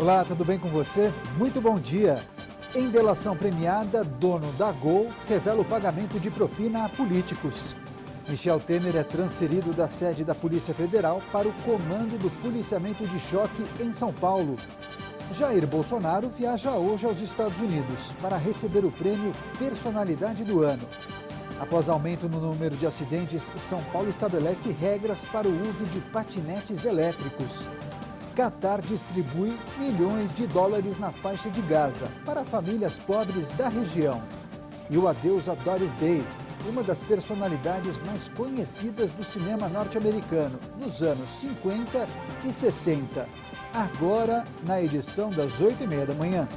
Olá, tudo bem com você? Muito bom dia. Em delação premiada, dono da Gol revela o pagamento de propina a políticos. Michel Temer é transferido da sede da Polícia Federal para o comando do policiamento de choque em São Paulo. Jair Bolsonaro viaja hoje aos Estados Unidos para receber o prêmio Personalidade do Ano. Após aumento no número de acidentes, São Paulo estabelece regras para o uso de patinetes elétricos. Catar distribui milhões de dólares na faixa de Gaza para famílias pobres da região. E o adeus a Doris Day, uma das personalidades mais conhecidas do cinema norte-americano nos anos 50 e 60. Agora, na edição das 8h30 da manhã.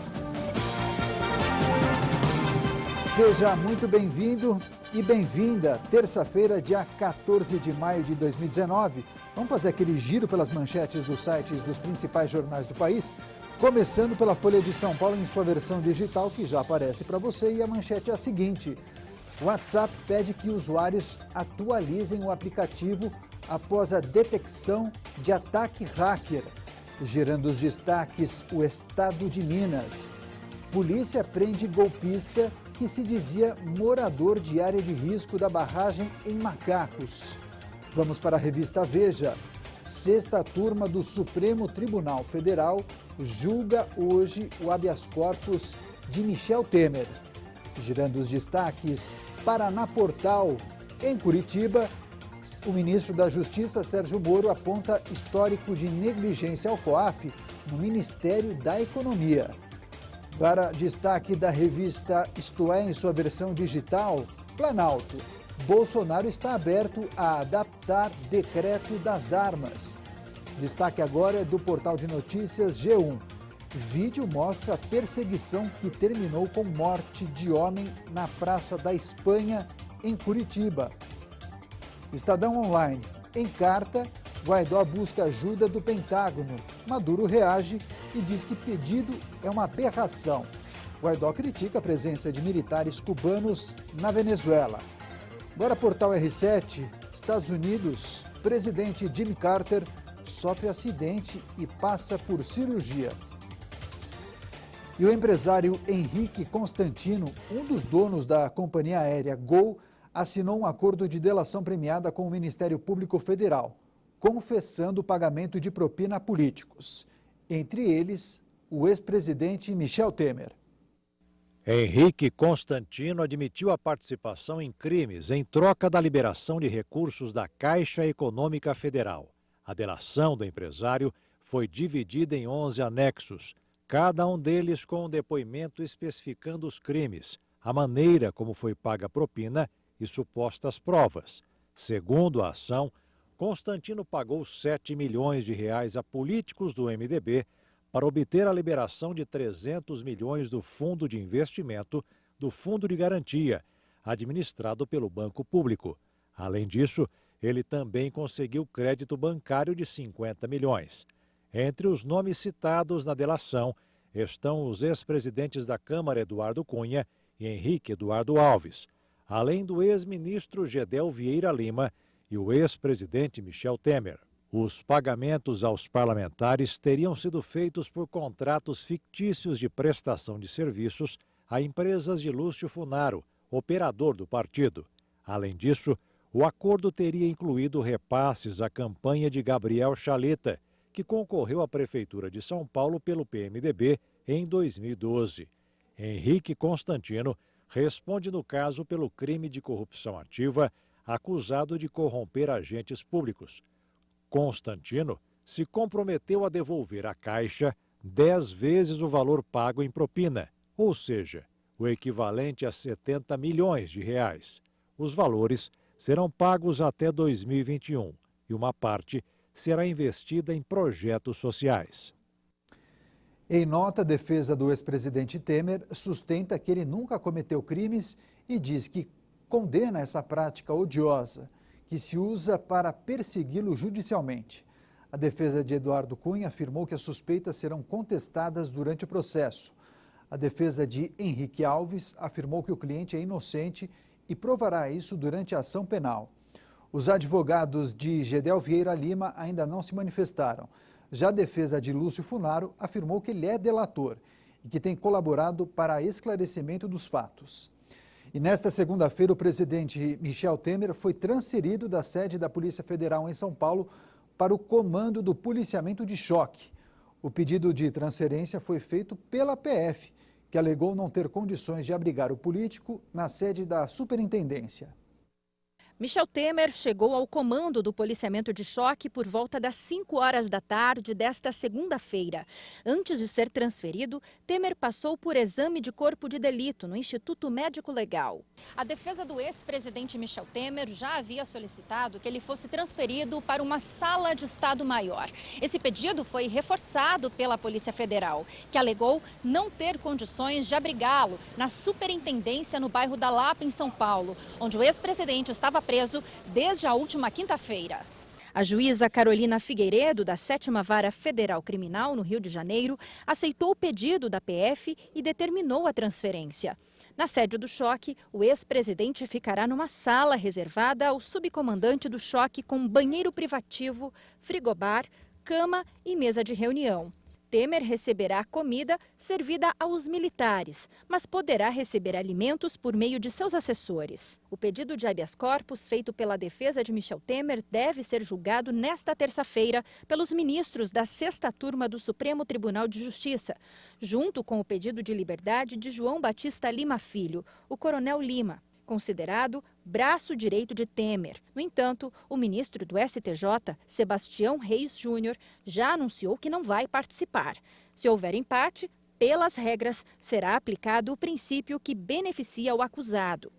Seja muito bem-vindo e bem-vinda. Terça-feira, dia 14 de maio de 2019. Vamos fazer aquele giro pelas manchetes dos sites dos principais jornais do país, começando pela Folha de São Paulo em sua versão digital, que já aparece para você, e a manchete é a seguinte: o WhatsApp pede que usuários atualizem o aplicativo após a detecção de ataque hacker. Gerando os destaques, o estado de Minas. Polícia prende golpista que se dizia morador de área de risco da barragem em Macacos. Vamos para a revista Veja. Sexta turma do Supremo Tribunal Federal julga hoje o habeas corpus de Michel Temer. Girando os destaques, Paraná Portal. Em Curitiba, o ministro da Justiça, Sérgio Moro, aponta histórico de negligência ao COAF no Ministério da Economia. Para destaque da revista Isto É, em sua versão digital, Planalto. Bolsonaro está aberto a adaptar decreto das armas. Destaque agora é do portal de notícias G1. Vídeo mostra a perseguição que terminou com morte de homem na Praça da Espanha, em Curitiba. Estadão Online. Em carta, Guaidó busca ajuda do Pentágono. Maduro reage e diz que pedido é uma aberração. Guaidó critica a presença de militares cubanos na Venezuela. Agora, portal R7, Estados Unidos, presidente Jimmy Carter sofre acidente e passa por cirurgia. E o empresário Henrique Constantino, um dos donos da companhia aérea Gol, assinou um acordo de delação premiada com o Ministério Público Federal, confessando o pagamento de propina a políticos. Entre eles, o ex-presidente Michel Temer. Henrique Constantino admitiu a participação em crimes em troca da liberação de recursos da Caixa Econômica Federal. A delação do empresário foi dividida em 11 anexos, cada um deles com um depoimento especificando os crimes, a maneira como foi paga a propina e supostas provas. Segundo a ação, Constantino pagou 7 milhões de reais a políticos do MDB para obter a liberação de 300 milhões do Fundo de Investimento do Fundo de Garantia, administrado pelo Banco Público. Além disso, ele também conseguiu crédito bancário de 50 milhões. Entre os nomes citados na delação estão os ex-presidentes da Câmara Eduardo Cunha e Henrique Eduardo Alves, além do ex-ministro Gedel Vieira Lima e o ex-presidente Michel Temer. Os pagamentos aos parlamentares teriam sido feitos por contratos fictícios de prestação de serviços a empresas de Lúcio Funaro, operador do partido. Além disso, o acordo teria incluído repasses à campanha de Gabriel Chaleta, que concorreu à Prefeitura de São Paulo pelo PMDB em 2012. Henrique Constantino responde no caso pelo crime de corrupção ativa, acusado de corromper agentes públicos. Constantino se comprometeu a devolver à Caixa 10 vezes o valor pago em propina, ou seja, o equivalente a 70 milhões de reais. Os valores serão pagos até 2021 e uma parte será investida em projetos sociais. Em nota, a defesa do ex-presidente Temer sustenta que ele nunca cometeu crimes e diz que condena essa prática odiosa que se usa para persegui-lo judicialmente. A defesa de Eduardo Cunha afirmou que as suspeitas serão contestadas durante o processo. A defesa de Henrique Alves afirmou que o cliente é inocente e provará isso durante a ação penal. Os advogados de Gedel Vieira Lima ainda não se manifestaram. Já a defesa de Lúcio Funaro afirmou que ele é delator e que tem colaborado para esclarecimento dos fatos. E nesta segunda-feira, o presidente Michel Temer foi transferido da sede da Polícia Federal em São Paulo para o comando do policiamento de choque. O pedido de transferência foi feito pela PF, que alegou não ter condições de abrigar o político na sede da superintendência. Michel Temer chegou ao comando do policiamento de choque por volta das 5 horas da tarde desta segunda-feira. Antes de ser transferido, Temer passou por exame de corpo de delito no Instituto Médico Legal. A defesa do ex-presidente Michel Temer já havia solicitado que ele fosse transferido para uma sala de Estado maior. Esse pedido foi reforçado pela Polícia Federal, que alegou não ter condições de abrigá-lo na superintendência no bairro da Lapa, em São Paulo, onde o ex-presidente estava preso desde a última quinta-feira. A juíza Carolina Figueiredo, da 7ª Vara Federal Criminal, no Rio de Janeiro, aceitou o pedido da PF e determinou a transferência. Na sede do choque, o ex-presidente ficará numa sala reservada ao subcomandante do choque com banheiro privativo, frigobar, cama e mesa de reunião. Temer receberá comida servida aos militares, mas poderá receber alimentos por meio de seus assessores. O pedido de habeas corpus feito pela defesa de Michel Temer deve ser julgado nesta terça-feira pelos ministros da 6ª Turma do Supremo Tribunal de Justiça, junto com o pedido de liberdade de João Batista Lima Filho, o coronel Lima, considerado braço direito de Temer. No entanto, o ministro do STJ, Sebastião Reis Júnior, já anunciou que não vai participar. Se houver empate, pelas regras, será aplicado o princípio que beneficia o acusado.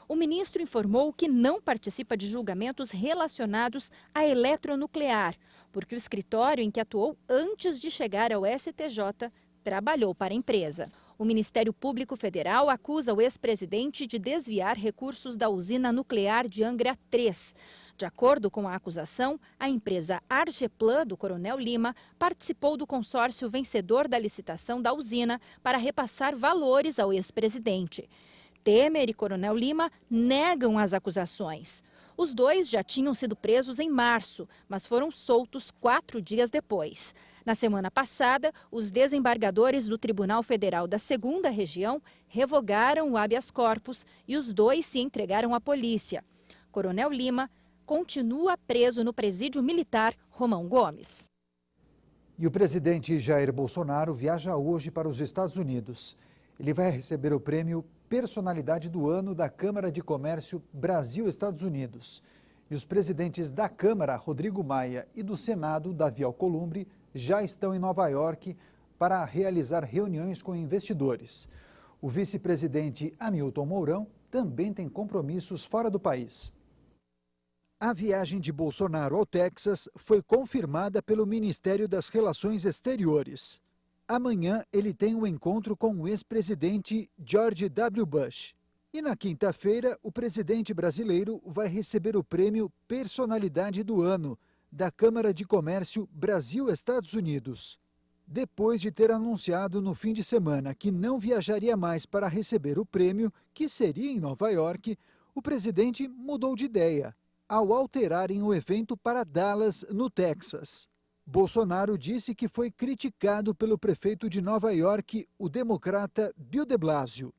O ministro informou que não participa de julgamentos relacionados à eletronuclear, porque o escritório em que atuou antes de chegar ao STJ trabalhou para a empresa. O Ministério Público Federal acusa o ex-presidente de desviar recursos da usina nuclear de Angra 3. De acordo com a acusação, a empresa Argeplan, do coronel Lima, participou do consórcio vencedor da licitação da usina para repassar valores ao ex-presidente. Temer e coronel Lima negam as acusações. Os dois já tinham sido presos em março, mas foram soltos 4 dias depois. Na semana passada, os desembargadores do Tribunal Federal da 2ª Região revogaram o habeas corpus e os dois se entregaram à polícia. Coronel Lima continua preso no presídio militar Romão Gomes. E o presidente Jair Bolsonaro viaja hoje para os Estados Unidos. Ele vai receber o prêmio Personalidade do Ano da Câmara de Comércio Brasil-Estados Unidos. E os presidentes da Câmara, Rodrigo Maia, e do Senado, Davi Alcolumbre, já estão em Nova York para realizar reuniões com investidores. O vice-presidente Hamilton Mourão também tem compromissos fora do país. A viagem de Bolsonaro ao Texas foi confirmada pelo Ministério das Relações Exteriores. Amanhã ele tem um encontro com o ex-presidente George W. Bush. E na quinta-feira, o presidente brasileiro vai receber o prêmio Personalidade do Ano da Câmara de Comércio Brasil-Estados Unidos. Depois de ter anunciado no fim de semana que não viajaria mais para receber o prêmio, que seria em Nova York, o presidente mudou de ideia ao alterarem o evento para Dallas, no Texas. Bolsonaro disse que foi criticado pelo prefeito de Nova York, o democrata Bill de Blasio.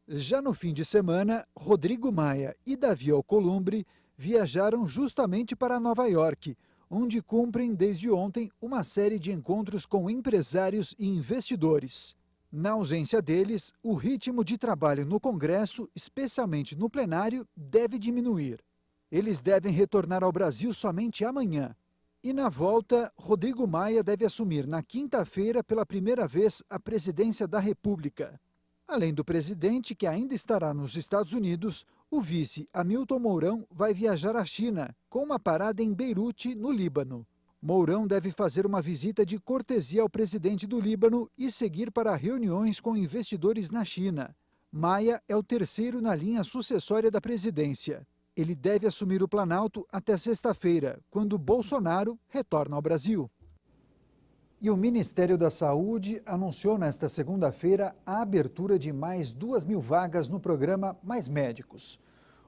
Já no fim de semana, Rodrigo Maia e Davi Alcolumbre viajaram justamente para Nova York, onde cumprem desde ontem uma série de encontros com empresários e investidores. Na ausência deles, o ritmo de trabalho no Congresso, especialmente no plenário, deve diminuir. Eles devem retornar ao Brasil somente amanhã. E na volta, Rodrigo Maia deve assumir na quinta-feira pela primeira vez a presidência da República. Além do presidente, que ainda estará nos Estados Unidos, o vice Hamilton Mourão vai viajar à China, com uma parada em Beirute, no Líbano. Mourão deve fazer uma visita de cortesia ao presidente do Líbano e seguir para reuniões com investidores na China. Maia é o terceiro na linha sucessória da presidência. Ele deve assumir o Planalto até sexta-feira, quando Bolsonaro retorna ao Brasil. E o Ministério da Saúde anunciou nesta segunda-feira a abertura de mais 2.000 vagas no programa Mais Médicos.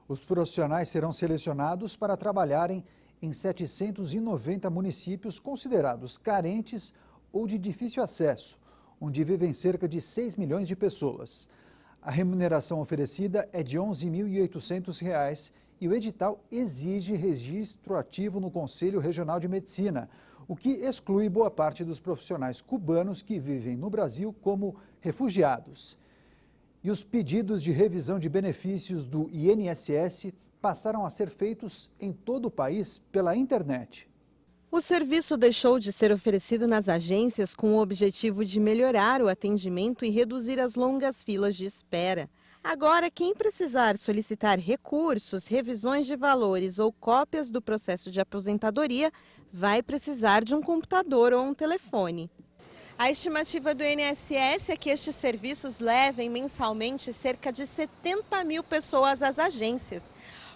Os profissionais serão selecionados para trabalharem em 790 municípios considerados carentes ou de difícil acesso, onde vivem cerca de 6 milhões de pessoas. A remuneração oferecida é de R$ 11.800 e o edital exige registro ativo no Conselho Regional de Medicina, o que exclui boa parte dos profissionais cubanos que vivem no Brasil como refugiados. E os pedidos de revisão de benefícios do INSS passaram a ser feitos em todo o país pela internet. O serviço deixou de ser oferecido nas agências com o objetivo de melhorar o atendimento e reduzir as longas filas de espera. Agora, quem precisar solicitar recursos, revisões de valores ou cópias do processo de aposentadoria vai precisar de um computador ou um telefone. A estimativa do INSS é que estes serviços levem mensalmente cerca de 70 mil pessoas às agências.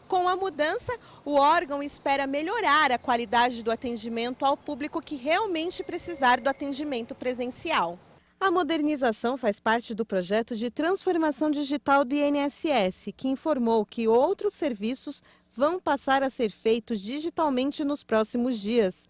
Com a mudança, o órgão espera melhorar a qualidade do atendimento ao público que realmente precisar do atendimento presencial. A modernização faz parte do projeto de transformação digital do INSS, que informou que outros serviços vão passar a ser feitos digitalmente nos próximos dias.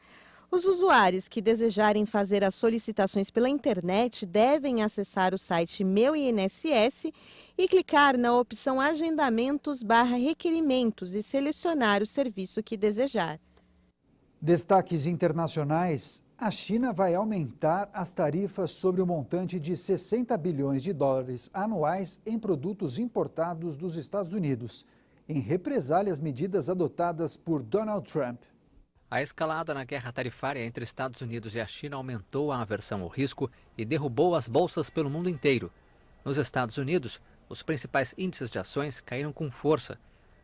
Os usuários que desejarem fazer as solicitações pela internet devem acessar o site Meu INSS e clicar na opção Agendamentos/Requerimentos e selecionar o serviço que desejar. Destaques internacionais: a China vai aumentar as tarifas sobre o montante de 60 bilhões de dólares anuais em produtos importados dos Estados Unidos, em represália às medidas adotadas por Donald Trump. A escalada na guerra tarifária entre Estados Unidos e a China aumentou a aversão ao risco e derrubou as bolsas pelo mundo inteiro. Nos Estados Unidos, os principais índices de ações caíram com força.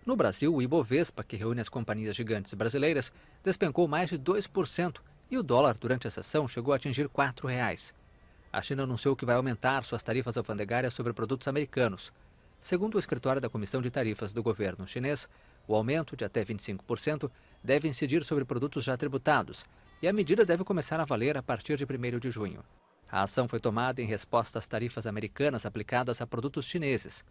No Brasil, o Ibovespa, que reúne as companhias gigantes brasileiras, despencou mais de 2% e o dólar durante a sessão chegou a atingir R$ 4,00. A China anunciou que vai aumentar suas tarifas alfandegárias sobre produtos americanos. Segundo o escritório da Comissão de Tarifas do governo chinês, o aumento de até 25% deve incidir sobre produtos já tributados e a medida deve começar a valer a partir de 1º de junho. A ação foi tomada em resposta às tarifas americanas aplicadas a produtos chineses.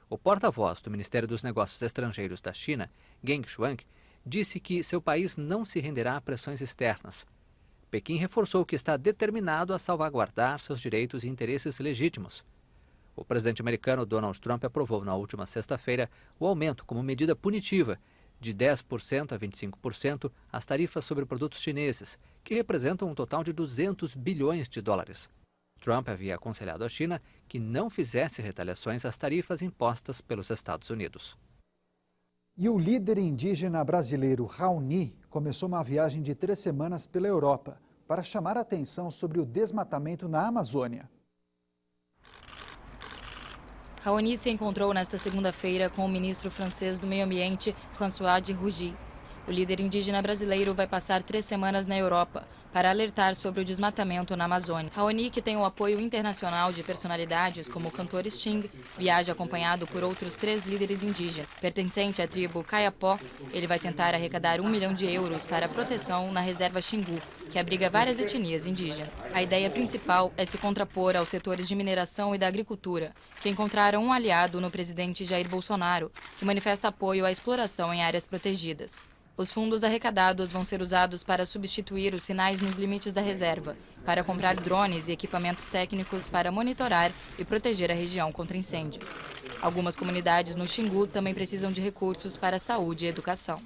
O porta-voz do Ministério dos Negócios Estrangeiros da China, Geng Shuang, disse que seu país não se renderá a pressões externas. Pequim reforçou que está determinado a salvaguardar seus direitos e interesses legítimos. O presidente americano Donald Trump aprovou na última sexta-feira o aumento como medida punitiva de 10% a 25% as tarifas sobre produtos chineses, que representam um total de 200 bilhões de dólares. Trump havia aconselhado a China que não fizesse retaliações às tarifas impostas pelos Estados Unidos. E o líder indígena brasileiro Raoni começou uma viagem de 3 semanas pela Europa para chamar a atenção sobre o desmatamento na Amazônia. Raoni se encontrou nesta segunda-feira com o ministro francês do Meio Ambiente, François de Rugy. O líder indígena brasileiro vai passar 3 semanas na Europa para alertar sobre o desmatamento na Amazônia. Raoni, que tem o apoio internacional de personalidades como o cantor Sting, viaja acompanhado por outros 3 líderes indígenas. Pertencente à tribo Kayapó, ele vai tentar arrecadar 1 milhão de euros para a proteção na reserva Xingu, que abriga várias etnias indígenas. A ideia principal é se contrapor aos setores de mineração e da agricultura, que encontraram um aliado no presidente Jair Bolsonaro, que manifesta apoio à exploração em áreas protegidas. Os fundos arrecadados vão ser usados para substituir os sinais nos limites da reserva, para comprar drones e equipamentos técnicos para monitorar e proteger a região contra incêndios. Algumas comunidades no Xingu também precisam de recursos para saúde e educação.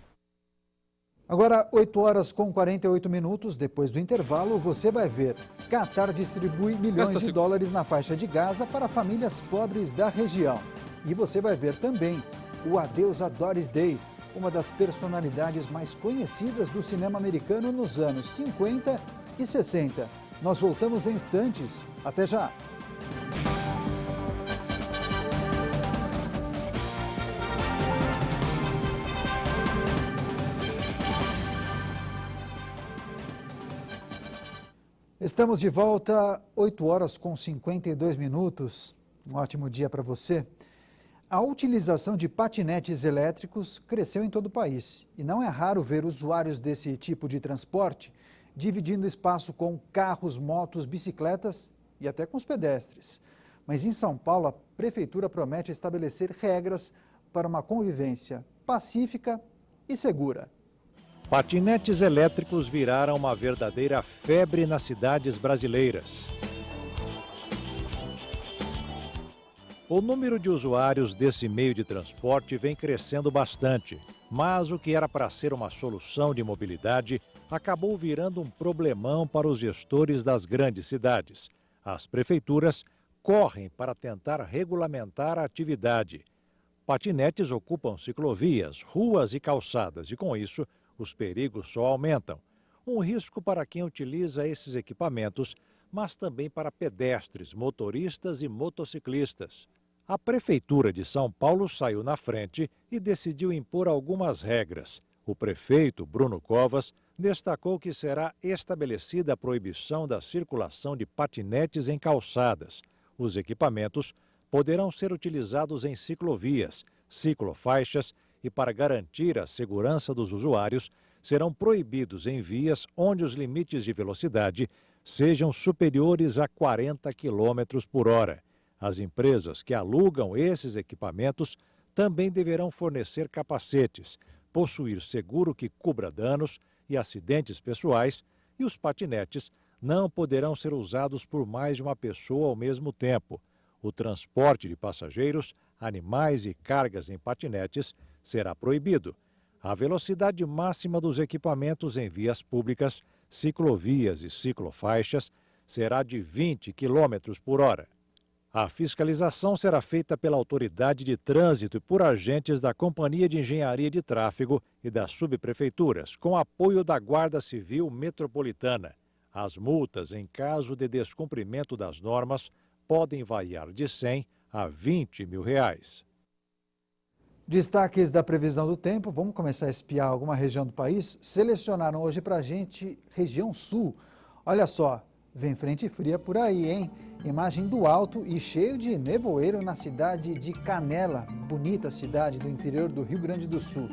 Agora, 8h48, depois do intervalo, você vai ver. Catar distribui milhões de dólares na faixa de Gaza para famílias pobres da região. E você vai ver também o Adeus a Doris Day, uma das personalidades mais conhecidas do cinema americano nos anos 50 e 60. Nós voltamos em instantes. Até já! Estamos de volta, 8h52. Um ótimo dia para você. A utilização de patinetes elétricos cresceu em todo o país e não é raro ver usuários desse tipo de transporte dividindo espaço com carros, motos, bicicletas e até com os pedestres. Mas em São Paulo, a Prefeitura promete estabelecer regras para uma convivência pacífica e segura. Patinetes elétricos viraram uma verdadeira febre nas cidades brasileiras. O número de usuários desse meio de transporte vem crescendo bastante, mas o que era para ser uma solução de mobilidade acabou virando um problemão para os gestores das grandes cidades. As prefeituras correm para tentar regulamentar a atividade. Patinetes ocupam ciclovias, ruas e calçadas e, com isso, os perigos só aumentam. Um risco para quem utiliza esses equipamentos, mas também para pedestres, motoristas e motociclistas. A Prefeitura de São Paulo saiu na frente e decidiu impor algumas regras. O prefeito, Bruno Covas, destacou que será estabelecida a proibição da circulação de patinetes em calçadas. Os equipamentos poderão ser utilizados em ciclovias, ciclofaixas e, para garantir a segurança dos usuários, serão proibidos em vias onde os limites de velocidade sejam superiores a 40 km por hora. As empresas que alugam esses equipamentos também deverão fornecer capacetes, possuir seguro que cubra danos e acidentes pessoais, e os patinetes não poderão ser usados por mais de uma pessoa ao mesmo tempo. O transporte de passageiros, animais e cargas em patinetes será proibido. A velocidade máxima dos equipamentos em vias públicas, ciclovias e ciclofaixas será de 20 km por hora. A fiscalização será feita pela Autoridade de Trânsito e por agentes da Companhia de Engenharia de Tráfego e das subprefeituras, com apoio da Guarda Civil Metropolitana. As multas, em caso de descumprimento das normas, podem variar de R$100 a R$20 mil. Destaques da previsão do tempo. Vamos começar a espiar alguma região do país. Selecionaram hoje para a gente região sul. Olha só, vem frente fria por aí, hein? Imagem do alto e cheio de nevoeiro na cidade de Canela, bonita cidade do interior do Rio Grande do Sul.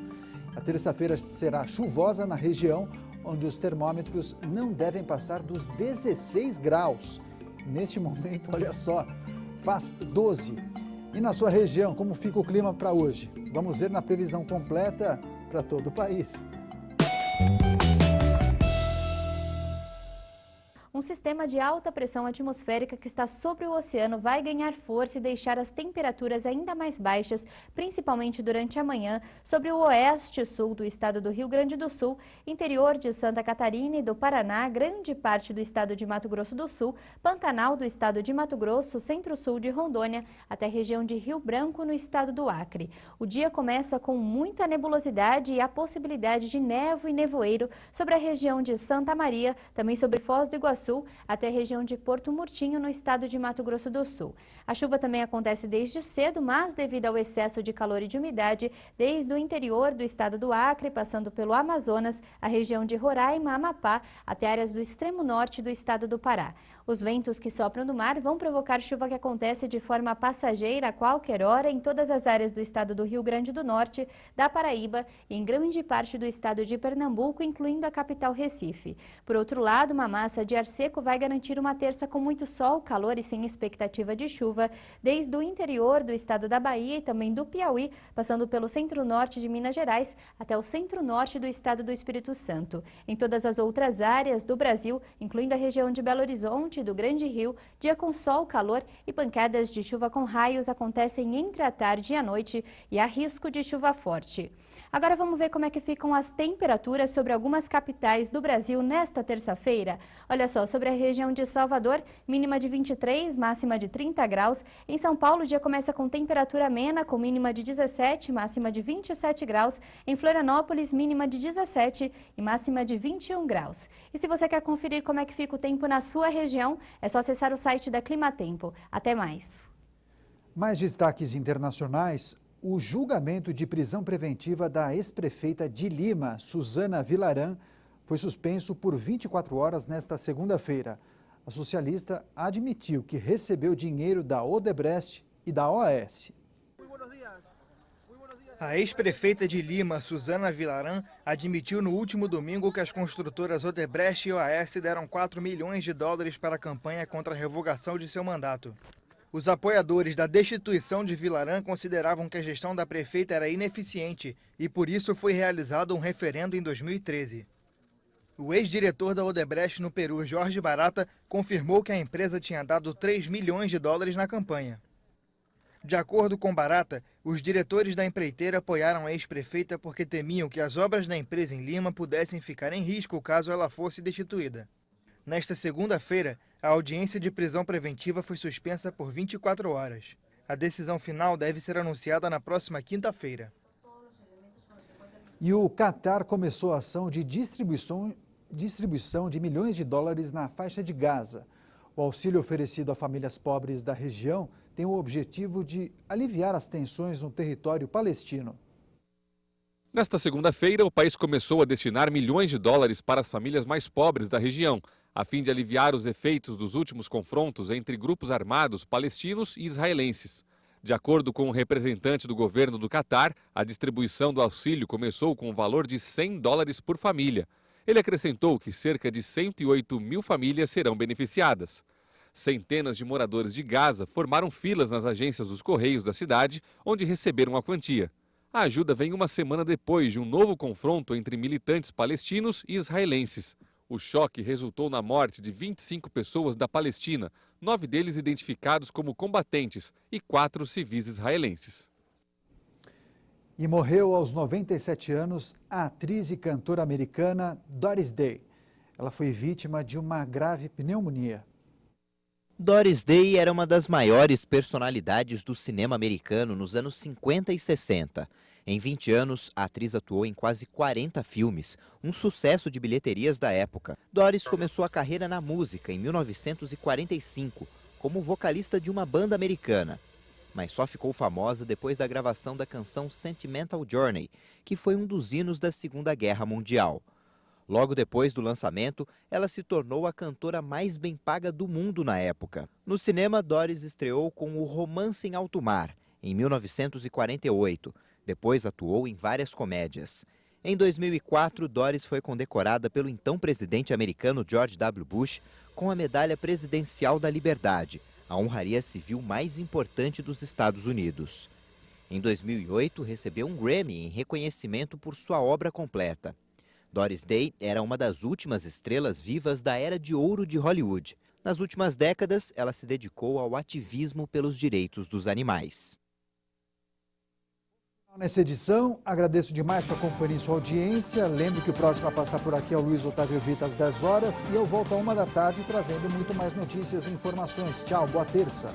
A terça-feira será chuvosa na região, onde os termômetros não devem passar dos 16 graus. Neste momento, olha só, faz 12. E na sua região, como fica o clima para hoje? Vamos ver na previsão completa para todo o país. Um sistema de alta pressão atmosférica que está sobre o oceano vai ganhar força e deixar as temperaturas ainda mais baixas, principalmente durante a manhã, sobre o oeste e sul do estado do Rio Grande do Sul, interior de Santa Catarina e do Paraná, grande parte do estado de Mato Grosso do Sul, Pantanal do estado de Mato Grosso, centro-sul de Rondônia, até a região de Rio Branco, no estado do Acre. O dia começa com muita nebulosidade e a possibilidade de névoa e nevoeiro sobre a região de Santa Maria, também sobre Foz do Iguaçu, até a região de Porto Murtinho, no estado de Mato Grosso do Sul. A chuva também acontece desde cedo, mas devido ao excesso de calor e de umidade, desde o interior do estado do Acre, passando pelo Amazonas, a região de Roraima, Amapá, até áreas do extremo norte do estado do Pará. Os ventos que sopram do mar vão provocar chuva que acontece de forma passageira a qualquer hora em todas as áreas do estado do Rio Grande do Norte, da Paraíba e em grande parte do estado de Pernambuco, incluindo a capital Recife. Por outro lado, uma massa de ar seco vai garantir uma terça com muito sol, calor e sem expectativa de chuva, desde o interior do estado da Bahia e também do Piauí, passando pelo centro-norte de Minas Gerais até o centro-norte do estado do Espírito Santo. Em todas as outras áreas do Brasil, incluindo a região de Belo Horizonte e do Grande Rio, dia com sol, calor e pancadas de chuva com raios acontecem entre a tarde e a noite e há risco de chuva forte. Agora vamos ver como é que ficam as temperaturas sobre algumas capitais do Brasil nesta terça-feira. Olha só, sobre a região de Salvador, mínima de 23, máxima de 30 graus. Em São Paulo, o dia começa com temperatura amena, com mínima de 17, máxima de 27 graus. Em Florianópolis, mínima de 17 e máxima de 21 graus. E se você quer conferir como é que fica o tempo na sua região, é só acessar o site da Climatempo. Até mais. Mais destaques internacionais. O julgamento de prisão preventiva da ex-prefeita de Lima, Suzana Villarán, foi suspenso por 24 horas nesta segunda-feira. A socialista admitiu que recebeu dinheiro da Odebrecht e da OAS. A ex-prefeita de Lima, Suzana Villarán, admitiu no último domingo que as construtoras Odebrecht e OAS deram 4 milhões de dólares para a campanha contra a revogação de seu mandato. Os apoiadores da destituição de Villagrán consideravam que a gestão da prefeita era ineficiente e por isso foi realizado um referendo em 2013. O ex-diretor da Odebrecht no Peru, Jorge Barata, confirmou que a empresa tinha dado 3 milhões de dólares na campanha. De acordo com Barata, os diretores da empreiteira apoiaram a ex-prefeita porque temiam que as obras da empresa em Lima pudessem ficar em risco caso ela fosse destituída. Nesta segunda-feira, a audiência de prisão preventiva foi suspensa por 24 horas. A decisão final deve ser anunciada na próxima quinta-feira. E o Catar começou a ação de distribuição de milhões de dólares na faixa de Gaza. O auxílio oferecido a famílias pobres da região tem o objetivo de aliviar as tensões no território palestino. Nesta segunda-feira, o país começou a destinar milhões de dólares para as famílias mais pobres da região, a fim de aliviar os efeitos dos últimos confrontos entre grupos armados palestinos e israelenses. De acordo com um representante do governo do Catar, a distribuição do auxílio começou com um valor de 100 dólares por família. Ele acrescentou que cerca de 108 mil famílias serão beneficiadas. Centenas de moradores de Gaza formaram filas nas agências dos Correios da cidade, onde receberam a quantia. A ajuda vem uma semana depois de um novo confronto entre militantes palestinos e israelenses. O choque resultou na morte de 25 pessoas da Palestina, 9 deles identificados como combatentes e 4 civis israelenses. E morreu aos 97 anos a atriz e cantora americana Doris Day. Ela foi vítima de uma grave pneumonia. Doris Day era uma das maiores personalidades do cinema americano nos anos 50 e 60. Em 20 anos, a atriz atuou em quase 40 filmes, um sucesso de bilheterias da época. Doris começou a carreira na música em 1945, como vocalista de uma banda americana. Mas só ficou famosa depois da gravação da canção Sentimental Journey, que foi um dos hinos da Segunda Guerra Mundial. Logo depois do lançamento, ela se tornou a cantora mais bem paga do mundo na época. No cinema, Doris estreou com O Romance em Alto Mar, em 1948. Depois atuou em várias comédias. Em 2004, Doris foi condecorada pelo então presidente americano George W. Bush com a Medalha Presidencial da Liberdade, a honraria civil mais importante dos Estados Unidos. Em 2008, recebeu um Grammy em reconhecimento por sua obra completa. Doris Day era uma das últimas estrelas vivas da era de ouro de Hollywood. Nas últimas décadas, ela se dedicou ao ativismo pelos direitos dos animais. Nessa edição, agradeço demais sua companhia e sua audiência. Lembro que o próximo a passar por aqui é o Luiz Otávio Vita às 10 horas e eu volto à 1 da tarde trazendo muito mais notícias e informações. Tchau, boa terça.